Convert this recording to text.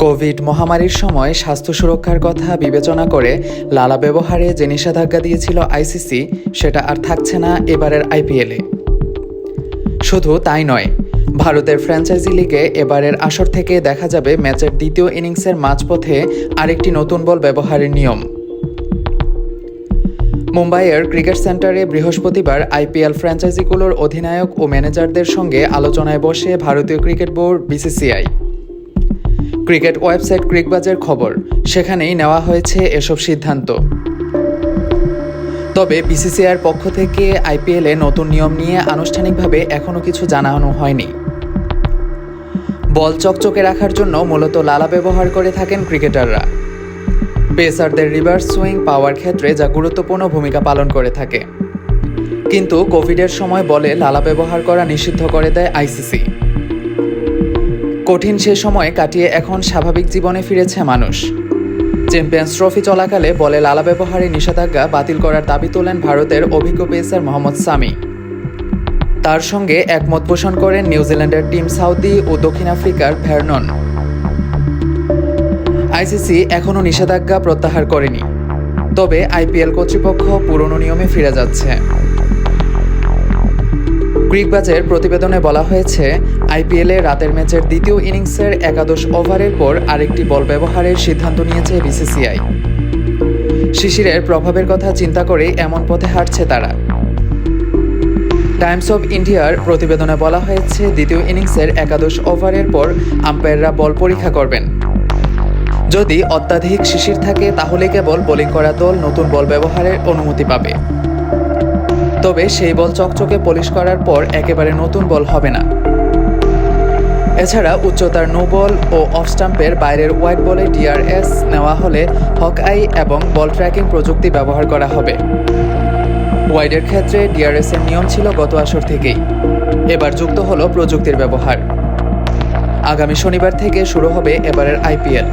Covid মহামারীর সময় স্বাস্থ্য সুরক্ষার কথা বিবেচনা করে লালা ব্যবহারে যে নিষেধাজ্ঞা দিয়েছিল আইসিসি, সেটা আর থাকছে না এবারের আইপিএলে। শুধু তাই নয়, ভারতের ফ্র্যাঞ্চাইজি লিগে এবারের আসর থেকে দেখা যাবে ম্যাচের দ্বিতীয় ইনিংসের মাঝপথে আরেকটি নতুন বল ব্যবহারের নিয়ম। মুম্বাইয়ের ক্রিকেট সেন্টারে বৃহস্পতিবার আইপিএল ফ্র্যাঞ্চাইজিগুলোর অধিনায়ক ও ম্যানেজারদের সঙ্গে আলোচনায় বসে ভারতীয় cricket board BCCI. Cricket website ক্রিকবাজের খবর, সেখানেই নেওয়া হয়েছে এসব সিদ্ধান্ত। তবে বিসিসিআইয়ের পক্ষ থেকে আইপিএলে নতুন নিয়ম নিয়ে আনুষ্ঠানিকভাবে এখনও কিছু জানানো হয়নি। বল চকচকে রাখার জন্য মূলত লালা ব্যবহার করে থাকেন ক্রিকেটাররা। পেসারদের রিভার্স সুইং পাওয়ার ক্ষেত্রে যা গুরুত্বপূর্ণ ভূমিকা পালন করে থাকে। কিন্তু কোভিডের সময় বলে লালা ব্যবহার করা নিষিদ্ধ করে দেয় আইসিসি। কঠিন সে সময় কাটিয়ে এখন স্বাভাবিক জীবনে ফিরেছে মানুষ। চ্যাম্পিয়ন্স ট্রফি চলাকালে বলে লালা ব্যবহারে নিষেধাজ্ঞা বাতিল করার দাবি তোলেন ভারতের অভিজ্ঞ পেসার মোহাম্মদ সামি। তার সঙ্গে একমত পোষণ করেন নিউজিল্যান্ডের টিম সাউদি ও দক্ষিণ আফ্রিকার ভেরনন। আইসিসি এখনও নিষেধাজ্ঞা প্রত্যাহার করেনি, তবে আইপিএল কর্তৃপক্ষ পুরনো নিয়মে ফিরে যাচ্ছে। ক্রিকবাজের প্রতিবেদনে বলা হয়েছে, আইপিএলে রাতের ম্যাচের দ্বিতীয় ইনিংসের একাদশ ওভারের পর আরেকটি বল ব্যবহারের সিদ্ধান্ত নিয়েছে বিসিসিআই। শিশিরের প্রভাবের কথা চিন্তা করে এমন পথে হাঁটছে তারা। টাইমস অব ইন্ডিয়ার প্রতিবেদনে বলা হয়েছে, দ্বিতীয় ইনিংসের একাদশ ওভারের পর আম্পায়াররা বল পরীক্ষা করবেন। যদি অত্যাধিক শিশির থাকে তাহলে কেবল বোলিং করা দল নতুন বল ব্যবহারের অনুমতি পাবে। তবে সেই বল চকচকে পলিশ করার পর একেবারে নতুন বল হবে না। এছাড়া উচ্চতার নো বল ও অফ স্টাম্পের বাইরের ওয়াইড বলে ডিআরএস নেওয়া হলে হক আই এবং বল ট্র্যাকিং প্রযুক্তি ব্যবহার করা হবে। ওয়াইডের ক্ষেত্রে ডিআরএস এর নিয়ম ছিল গত আসর থেকেই, এবার যুক্ত হলো প্রযুক্তির ব্যবহার। আগামী শনিবার থেকে শুরু হবে এবারের আইপিএল।